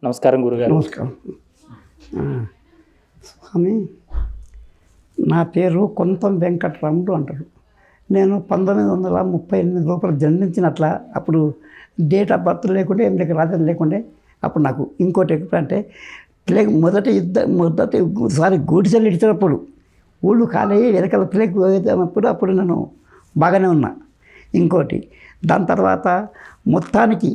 నమస్కారం గురుగారు. నమస్కారం. స్వామి, నా పేరు కొంతం వెంకటరాముడు అంటారు. నేను 1938 లోపల జన్మించినట్ల అప్పుడు డేట్ ఆఫ్ బర్త్ లేకుంటే ఏం లేక రాత్రి లేకుండే. అప్పుడు నాకు ఇంకోటి ఎప్పుడంటే మొదటిసారి గూడిసెలు ఇచ్చినప్పుడు ఊళ్ళు ఖాళీ వెనకాల ప్లేక్ అప్పుడు నేను బాగానే ఉన్నా. ఇంకోటి దాని తర్వాత మొత్తానికి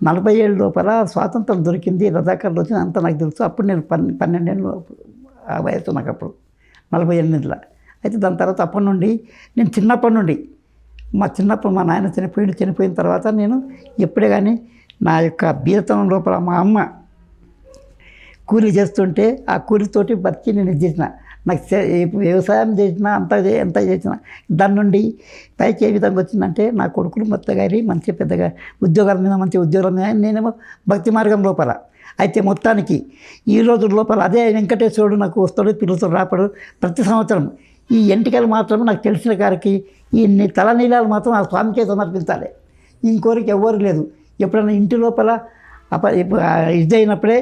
40 ఏళ్ళ లోపల స్వాతంత్రం దొరికింది, రజాకారులు వచ్చింది అంతా నాకు తెలుసు. అప్పుడు నేను 12 ఏళ్ళు ఆ వయసు నాకు అప్పుడు 48లో. అయితే దాని తర్వాత అప్పటి నుండి నేను చిన్నప్పటి నుండి చిన్నప్పుడు మా నాయన చనిపోయిన తర్వాత నేను ఎప్పుడే కానీ నా యొక్క బీరతనం లోపల మా అమ్మ కూలి చేస్తుంటే ఆ కూలితోటి బతికి నేను ఇది చేసిన. నాకు వ్యవసాయం చేసిన ఎంత చేసిన దాని నుండి పైకి ఏ విధంగా వచ్చిందంటే నా కొడుకులు మొత్తగారి మంచి పెద్దగా ఉద్యోగాల మీద మంచి ఉద్యోగాల మీద నేనేమో భక్తి మార్గం లోపల. అయితే మొత్తానికి ఈ రోజు లోపల అదే వెంకటేశ్వరుడు నాకు వస్తాడు, పిలుస్తాడు, రాపడు. ప్రతి సంవత్సరం ఈ ఎంటికలు మాత్రం నాకు తెలిసిన గారికి ఈ తలనీలాలు మాత్రం ఆ స్వామికే సమర్పించాలి. ఇంకోరికి ఎవ్వరు లేదు. ఎప్పుడైనా ఇంటి లోపల ఇదైనప్పుడే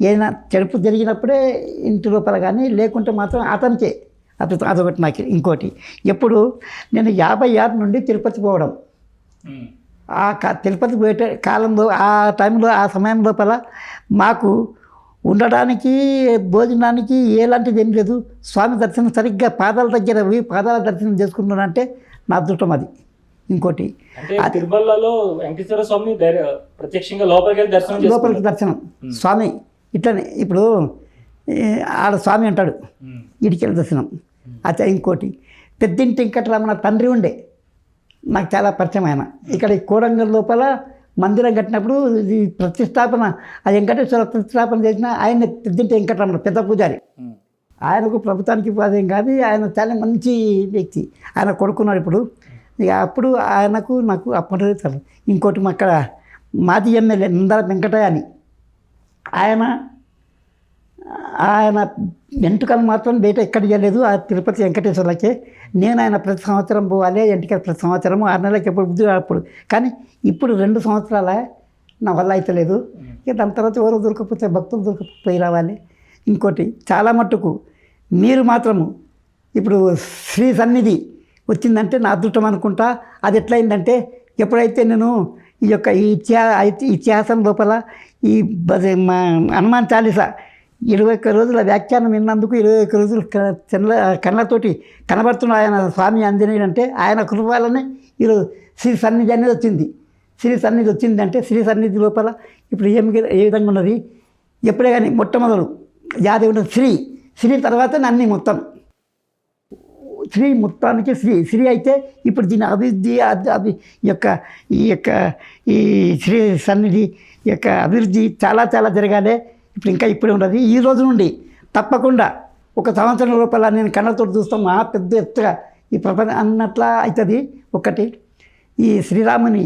ఏదైనా చెడుపు జరిగినప్పుడే ఇంటి లోపల కానీ, లేకుంటే మాత్రం అతనికే అదొకటి నాకు. ఇంకోటి ఎప్పుడు నేను 56 నుండి తిరుపతి పోవడం, ఆ తిరుపతి పోయే కాలంలో ఆ టైంలో ఆ సమయం లోపల మాకు ఉండడానికి భోజనానికి ఎలాంటిది ఏం లేదు. స్వామి దర్శనం సరిగ్గా పాదాల దగ్గర పోయి పాదాల దర్శనం చేసుకుంటున్నానంటే నా అదృష్టం అది. ఇంకోటి తిరుమలలో వెంకటేశ్వర స్వామి ప్రత్యక్షంగా లోపలికి దర్శనం స్వామి ఇట్లనే ఇప్పుడు ఆడ స్వామి అంటాడు, ఇడికెళ్ళి దర్శనం. అయితే ఇంకోటి పెద్దింటి వెంకటరమణ తండ్రి ఉండే నాకు చాలా పరిచయం. ఆయన ఇక్కడ ఈ కోడంగల్ లోపల మందిరం కట్టినప్పుడు ఇది ప్రతిష్టాపన, ఆ వెంకటేశ్వర ప్రతిష్టాపన చేసిన ఆయన పెద్దింటి వెంకటరమణ పెద్ద పూజారి. ఆయనకు ప్రభుత్వానికి అదేం కాదు, ఆయన చాలా మంచి వ్యక్తి. ఆయన కొడుకున్నాడు ఇప్పుడు. ఇక అప్పుడు ఆయనకు నాకు అప్పటి. ఇంకోటి అక్కడ మాజీ ఎమ్మెల్యే నందల వెంకటయ్య అని ఆయన వెంట్రుకలు మాత్రం బయట ఎక్కడ చేయలేదు. ఆ తిరుపతి వెంకటేశ్వర్లకే నేను ఆయన ప్రతి సంవత్సరం పోవాలి, ఎంటికలు ప్రతి సంవత్సరము 6 నెలలకి ఎప్పుడు బుద్ధి అప్పుడు. కానీ ఇప్పుడు 2 సంవత్సరాల నా వల్ల అయితే లేదు. ఇక దాని తర్వాత ఎవరు దొరకకపోతే భక్తులు దొరకకపోయి రావాలి. ఇంకోటి చాలా మట్టుకు మీరు మాత్రము ఇప్పుడు శ్రీ సన్నిధి వచ్చిందంటే నా అదృష్టం అనుకుంటా. అది ఎట్లయిందంటే ఎప్పుడైతే నేను ఈ యొక్క ఇతిహాసం లోపల ఈ హనుమాన్ చాలీసా 21 రోజుల వ్యాఖ్యానం విన్నందుకు 21 రోజులు కళ్ళతోటి కనబడుతున్న ఆయన స్వామి ఆంజనేయుడు అంటే ఆయన కృపాలనే ఈరోజు శ్రీ సన్నిధి అనేది వచ్చింది. శ్రీ సన్నిధి వచ్చిందంటే శ్రీ సన్నిధి లోపల ఇప్పుడు ఏ విధంగా ఉన్నది. ఎప్పుడే కానీ మొట్టమొదలు యాదేవుడు శ్రీ తర్వాత అన్నీ మొత్తం శ్రీ మొత్తానికి శ్రీ అయితే ఇప్పుడు దీని అభివృద్ధి ఈ శ్రీ సన్నిధి యొక్క అభివృద్ధి చాలా చాలా జరగాలి. ఇప్పుడు ఇంకా ఇప్పుడే ఉన్నది. ఈ రోజు నుండి తప్పకుండా 1 సంవత్సరం లోపల నేను కళ్ళతో చూస్తాం పెద్ద ఎత్తుగా ఈ ప్రపంచం అన్నట్లా అవుతుంది. ఒకటి ఈ శ్రీరాముని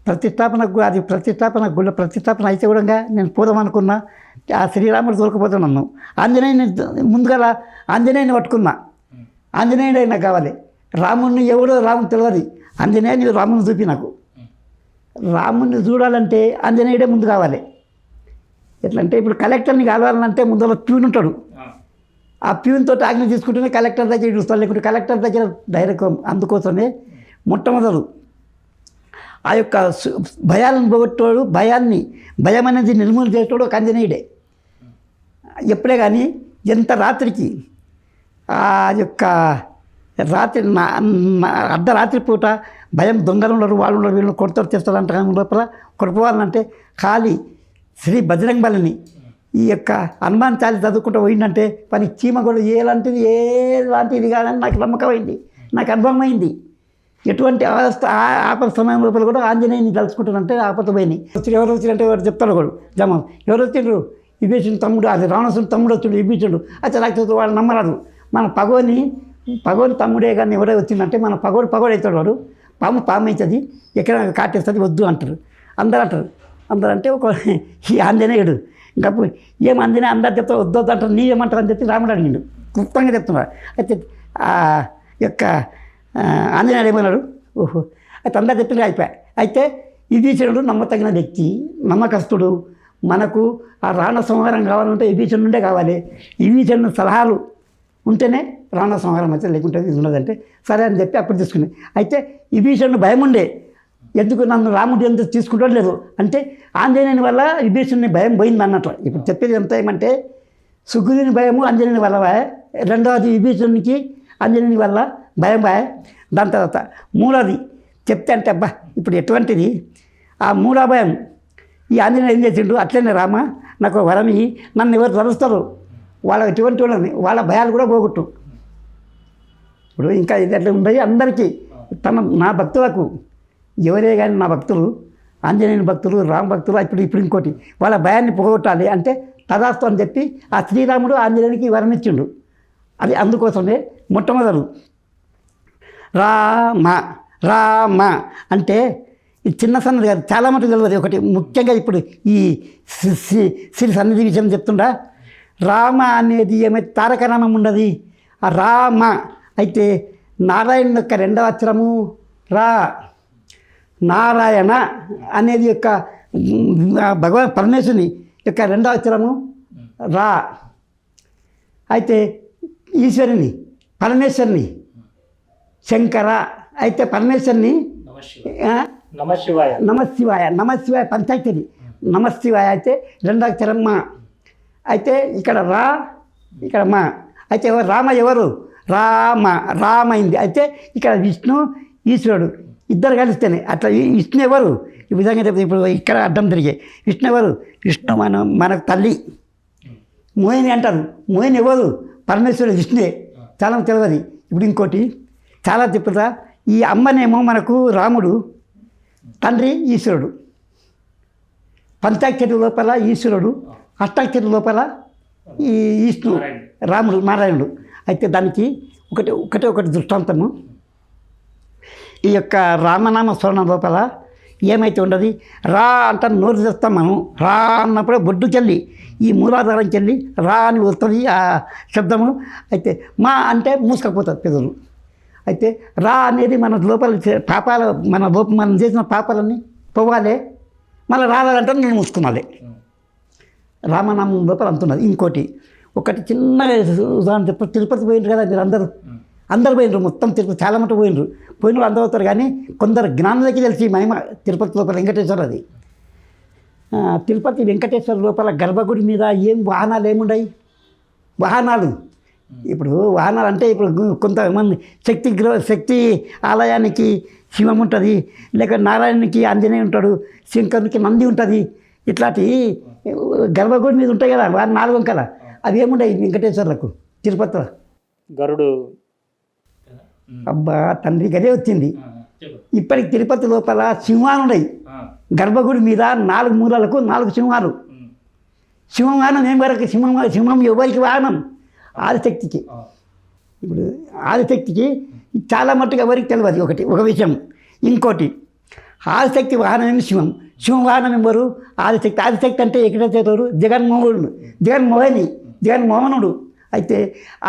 ప్రతిష్టాపన అయితే కూడా నేను పోదామనుకున్నా. ఆ శ్రీరాముడు దొరకపోతున్నాను. ఆంజనేయుని ముందుగా ఆంజనేయుని పట్టుకున్నా. ఆంజనేయుడు నాకు కావాలి. రాముడిని ఎవడో రాముడు తెలియదు. ఆంజనేయుని రాముని చూపి నాకు రాముడిని చూడాలంటే ఆంజనేయుడే ముందు కావాలి. ఎట్లంటే ఇప్పుడు కలెక్టర్ని కావాలంటే ముందులో ప్యూన్ ఉంటాడు. ఆ ప్యూన్ తోటి ఆజ్ఞ తీసుకుంటేనే కలెక్టర్ దగ్గర చూస్తాడు, లేకుంటే కలెక్టర్ దగ్గర డైరెక్ట్. అందుకోసమే మొట్టమొదలు ఆ యొక్క భయాలను పోగొట్టేవాడు, భయం అనేది నిర్మూలన చేసేవాడు ఒక ఆంజనేయుడే. ఎప్పుడే కానీ ఎంత రాత్రికి ఆ యొక్క రాత్రి అర్ధరాత్రి పూట భయం, దొంగలు ఉన్నారు, వాళ్ళు ఉన్నారు, వీళ్ళు కొడతారు చేస్తారు అంట లోపల కొడుకోవాలంటే ఖాళీ శ్రీ బజరంగ బలిని ఈ యొక్క హనుమాన్ చాలీసా చదువుకుంటూ పోయిందంటే పని చీమ కూడా ఎలాంటిది కాదని నాకు నమ్మకమైంది, నాకు అనుభవమైంది. ఎటువంటి ఆపద సమయం లోపల కూడా ఆంజనేయుని తలుచుకుంటానంటే ఆపద పోయినాయి. ఎవరు వచ్చిందంటే ఎవరు చెప్తాడు కూడా జమం ఎవరు వచ్చిండ్రు, విభీషణుడు తమ్ముడు, అది రావణాసురుడు తమ్ముడు వచ్చిండు విభీషణుడు. అయితే నాకు వాళ్ళు నమ్మరాదు. మన పగోని తమ్ముడే కానీ ఎవరే వచ్చిందంటే మన పగోడు అవుతాడు. వాడు పాము అవుతుంది, ఎక్కడ కాటేస్తుంది వద్దు అంటారు. అందరూ అంటే ఒక ఈ ఆంజనేయుడు ఇంకా ఏం ఆంజనేయ అందరు చెప్తారు వద్దు అంటారు. నీవేమంటారు అని చెప్పి రాముడు అడిగిండు. క్లుప్తంగా చెప్తున్నారు. అయితే ఆ యొక్క ఆంజనేయుడు ఏమన్నాడు, ఓహో అయితే అందరు చెప్పిన అయిపోయాయి. అయితే విభీషణుడు నమ్మతగిన వ్యక్తి, నమ్మకస్తుడు, మనకు ఆ రావణ సంహారం కావాలంటే విభీషణుడి నుండే కావాలి. విభీషణుడి సలహాలు ఉంటేనే రావణ సంహారం అయితే, లేకుంటే ఇది ఉన్నదంటే సరే అని చెప్పి అప్పుడు తీసుకుని. అయితే విభీషణుడు భయం ఉండే, ఎందుకు నన్ను రాముడు ఎందుకు తీసుకుంటాడు లేదు అంటే ఆంజనేయుని వల్ల విభీషణుని భయం పోయింది అన్నట్లు. ఇప్పుడు చెప్పేది ఎంత ఏమంటే సుగ్రీవుని భయము ఆంజనేయుని వల్ల రెండవది విభీషణునికి ఆంజనేయుని వల్ల భయం బాయ్. దాని తర్వాత మూడోది చెప్తే అంటే అబ్బా ఇప్పుడు ఎటువంటిది ఆ మూడో భయం. ఈ ఆంజనేయుడు ఏం చేసిండు, అట్లనే రామ నాకు వరం ఇయ్యి, నన్ను ఎవరు తలుస్తారు వాళ్ళ ఎటువంటి వాళ్ళని వాళ్ళ భయాలు కూడా పోగొట్టు. ఇప్పుడు ఇంకా ఇది ఎట్లా ఉన్నాయి అందరికీ నా భక్తులకు ఎవరే కానీ నా భక్తులు ఆంజనేయుని భక్తులు రామ భక్తులు ఇప్పుడు ఇంకోటి వాళ్ళ భయాన్ని పోగొట్టాలి అంటే తదాస్తు అని చెప్పి ఆ శ్రీరాముడు ఆంజనేయునికి వరం ఇచ్చిండు. అది అందుకోసమే మొట్టమొదలు రామ రామ అంటే ఇది చిన్న సన్నది కాదు, చాలా మటుకు తెలియదు. ఒకటి ముఖ్యంగా ఇప్పుడు ఈ శ్రీ సన్నిధి విషయం చెప్తుండా, రామ అనేది ఏమైతే తారకనామం ఉండదు ఆ రామ. అయితే నారాయణ యొక్క రెండవ అక్షరము రా, నారాయణ అనేది యొక్క భగవాన్ పరమేశ్వరుని యొక్క రెండవ అక్షరము రా. అయితే ఈశ్వరుని పరమేశ్వరుని శంకర. అయితే పరమేశ్వరుని నమశివాయ పంచాక్షరి నమశివాయ. అయితే రెండో అక్షరం మా. అయితే ఇక్కడ రా, ఇక్కడ మా. అయితే రామ ఎవరు రామైంది. అయితే ఇక్కడ విష్ణు ఈశ్వరుడు ఇద్దరు కలిస్తేనే అట్లా. విష్ణు ఎవరు ఈ విధంగా చెప్తే ఇప్పుడు ఇక్కడ అడ్డం తిరిగే విష్ణు ఎవరు, విష్ణు మనకు తల్లి. మోహిని అంటారు, మోహిని ఎవరు పరమేశ్వరుడు విష్ణువే, చాలా తెలియదు. ఇప్పుడు ఇంకోటి చాలా చెప్తా, ఈ అమ్మనేమో మనకు రాముడు, తండ్రి ఈశ్వరుడు, పంచాక్షరి లోపల ఈశ్వరుడు, అష్టాక్షరి లోపల ఈ విష్ణు రాముడు నారాయణుడు. అయితే దానికి ఒకటి దృష్టాంతము. ఈ యొక్క రామనామ స్మరణ లోపల ఏమైతే ఉండదు, రా అంటే నోరు తెస్తాం మనం, రా అన్నప్పుడు బొడ్డు చెల్లి ఈ మూలాధారం చెల్లి రా అని వస్తుంది ఆ శబ్దము. అయితే మా అంటే మూసుకపోతుంది పెదవులు. అయితే రా అనేది మన లోపల పాపాల మనం చేసిన పాపాలన్నీ పోవాలి, మళ్ళీ రావాలంటే నేను మూసుకున్నాలి. రామనామం లోపల అంటున్నది. ఇంకోటి ఒకటి చిన్న ఉదాహరణ చెప్ప, తిరుపతి పోయినారు కదా మీరు అందరు పోయినరు, మొత్తం తిరుపతి చాలా మటుకు పోయినరు. పోయిన అందరూ అవుతారు కానీ కొందరు జ్ఞానులకి తెలిసి మహిమ తిరుపతి లోపల వెంకటేశ్వర. అది తిరుపతి వెంకటేశ్వర లోపల గర్భగుడి మీద ఏం వాహనాలు ఏముండయి, వాహనాలు. ఇప్పుడు వాహనాలు అంటే ఇప్పుడు కొంతమంది శక్తి ఆలయానికి శివం ఉంటుంది, లేక నారాయణునికి ఆంజనేయ ఉంటాడు, శంకరునికి నంది ఉంటుంది. ఇట్లాంటి గర్భగుడి మీద ఉంటాయి కదా 4 వంకల, అవి ఏముండయి వెంకటేశ్వర్లకు తిరుపతిలో. గరుడు అబ్బా తండ్రి గదే వచ్చింది. ఇప్పటికి తిరుపతి లోపల సింహాలు ఉన్నాయి, గర్భగుడి మీద 4 మూలలకు 4 సింహాలు. సింహవాహనం ఏం వరకు సింహం ఎవరికి వాహనం, ఆదిశక్తికి. ఇప్పుడు ఆదిశక్తికి చాలా మట్టుకు ఎవరికి తెలియదు ఒక విషయం. ఇంకోటి ఆదిశక్తి వాహనం ఏమి సింహవాహనం ఎవరు, ఆదిశక్తి. ఆదిశక్తి అంటే ఎక్కడైతే జగన్మోహనుడు. అయితే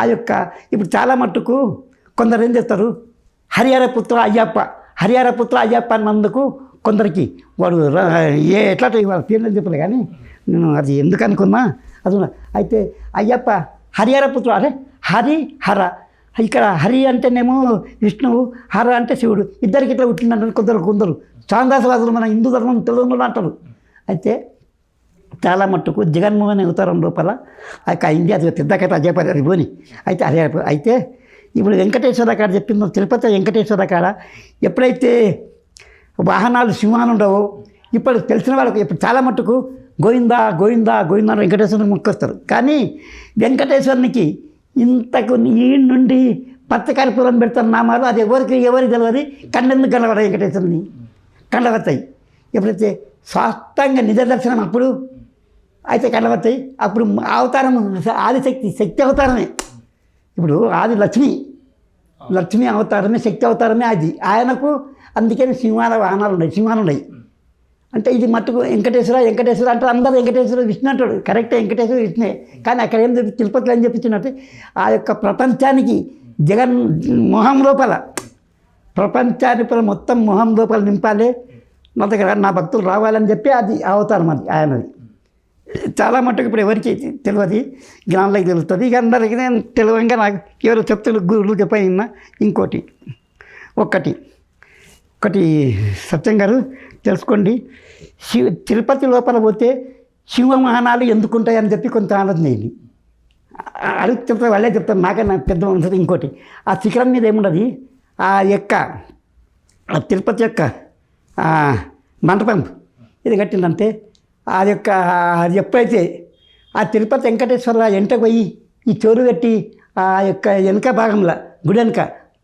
ఆ యొక్క ఇప్పుడు చాలా మట్టుకు కొందరు ఏం చేస్తారు, హరిహరపుత్ర అయ్యప్ప అన్నందుకు కొందరికి వాడు ఎట్లా వాళ్ళ పేర్లు చెప్పలే కానీ నేను అది ఎందుకు అనుకున్నా అది. అయితే అయ్యప్ప హరిహరపుత్రుడు, అరే హర. ఇక్కడ హరి అంటేనేమో విష్ణువు, హర అంటే శివుడు. ఇద్దరికి ఇట్లా పుట్టిందంటారు కొందరు చాందాసవాదులు మన హిందూ ధర్మం తెలుగులో అంటారు. అయితే చాలా మట్టుకు జగన్మోహన్ అవతారం లోపల ఆ యొక్క ఇండియా పెద్ద కథ అజయపరి పోని. అయితే అయితే ఇప్పుడు వెంకటేశ్వర కాడ చెప్పిందో, తిరుపతి వెంకటేశ్వర కాడ ఎప్పుడైతే వాహనాలు సింహాలు ఉండవో, ఇప్పుడు తెలిసిన వాళ్ళకు ఇప్పుడు చాలా మట్టుకు గోవిందా వెంకటేశ్వరుని మొక్కొస్తారు. కానీ వెంకటేశ్వరునికి ఇంతకు ఈ నుండి పచ్చకర్పూరం పెడతారు నామాలు, అది ఎవరికి తెలియదు. కండెందుకు కనబడ వెంకటేశ్వరుని కండవతాయి. ఎప్పుడైతే స్వాస్థంగా నిజదర్శనం అప్పుడు అయితే కనబడతాయి. అప్పుడు అవతారం శక్తి అవతారమే. ఇప్పుడు ఆది లక్ష్మి అవతారమే, శక్తి అవతారమే అది ఆయనకు. అందుకని సింహాలు ఉన్నాయి. అంటే ఇది మట్టుకు వెంకటేశ్వర అంటే అందరూ వెంకటేశ్వర విష్ణు అంటాడు. కరెక్టే, వెంకటేశ్వర విష్ణువే. కానీ అక్కడ ఏం చెప్పి తిరుపతిలో ఏం చెప్పించినట్టు ఆ యొక్క ప్రపంచానికి జగన్ మొహం లోపల, ప్రపంచాన్ని మొత్తం మొహం లోపల నింపాలి, నా దగ్గర నా భక్తులు రావాలని చెప్పి అది అవతారం అది ఆయనది. చాలా మట్టుకు ఇప్పుడు ఎవరికి తెలియదు, జ్ఞానులకు తెలుస్తుంది. ఇక అందరికీ నేను తెలియంగా నాకు ఎవరు చెప్తులు గురువులు చెప్పినా. ఇంకోటి ఒకటి సత్యం గారు తెలుసుకోండి, తిరుపతి లోపల పోతే సింహవాహనాలు ఎందుకుంటాయని చెప్పి కొంత ఆలోచన అయింది. అడుగు చెప్తారు, వాళ్ళే చెప్తారు, నాకన్నా పెద్ద ఉంటుంది. ఇంకోటి ఆ శిఖరం మీద ఏమున్నది, ఆ తిరుపతి యొక్క మంటపం ఇది కట్టిందంటే అది ఎప్పుడైతే ఆ తిరుపతి వెంకటేశ్వర వెంట పోయి ఈ చెరువు కట్టి ఆ యొక్క వెనక భాగంలో గుడి వెనక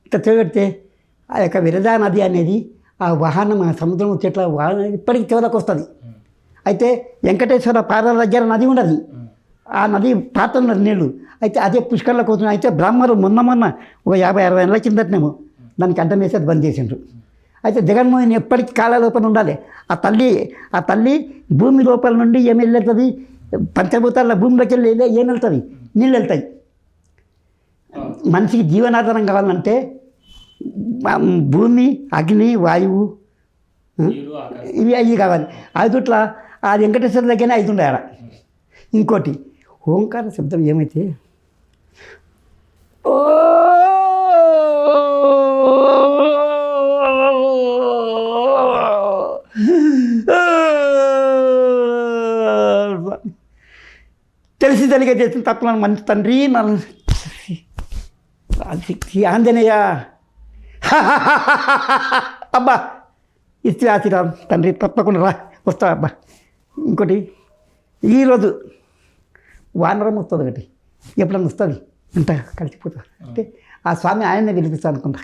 ఇట్లా చెరువు కడితే ఆ యొక్క విరజా నది అనేది ఆ వాహనం ఆ సముద్రం చెట్ల వాహనం ఇప్పటికి చివరకు వస్తుంది. అయితే వెంకటేశ్వర పాదాల దగ్గర నది ఉన్నది, ఆ నది పారుతున్నది నీళ్ళు. అయితే అదే పుష్కరంలోకి వస్తుంది. అయితే బ్రాహ్మణులు మొన్న ఒక 50-60 ఏళ్ళ కిందటనేమో దానికి అడ్డం వేసి అది బంద్ చేసిండ్రు. అయితే జగన్మోహన్ ఎప్పటికీ కాళ్ళ లోపల ఉండాలి. ఆ తల్లి భూమి లోపల నుండి ఏమి వెళ్తుంది, పంచభూతాల భూమిలోకి వెళ్ళి ఏం వెళ్తుంది, నీళ్ళు వెళ్తాయి. మనిషికి జీవనాధారం కావాలంటే భూమి, అగ్ని, వాయువు ఇవి కావాలి. 5 ఆ వెంకటేశ్వర దగ్గరనే 5 ఉండే ఆడ. ఇంకోటి ఓంకార శబ్దం ఏమైతే ఓ తెలిసి తెలియక చేసిన తప్ప మంచి తండ్రి నన్ను ఆంజనేయ అబ్బా ఇస్తే ఆశీర్వాదం తండ్రి, తప్పకుండా రా, వస్తా అబ్బా. ఇంకోటి ఈరోజు వానరం వస్తుంది ఒకటి, ఎప్పుడన్నా వస్తుంది అంట కలిసిపోతుంది అంటే ఆ స్వామి ఆయన్నే పిలిపిస్తా అనుకుంటా.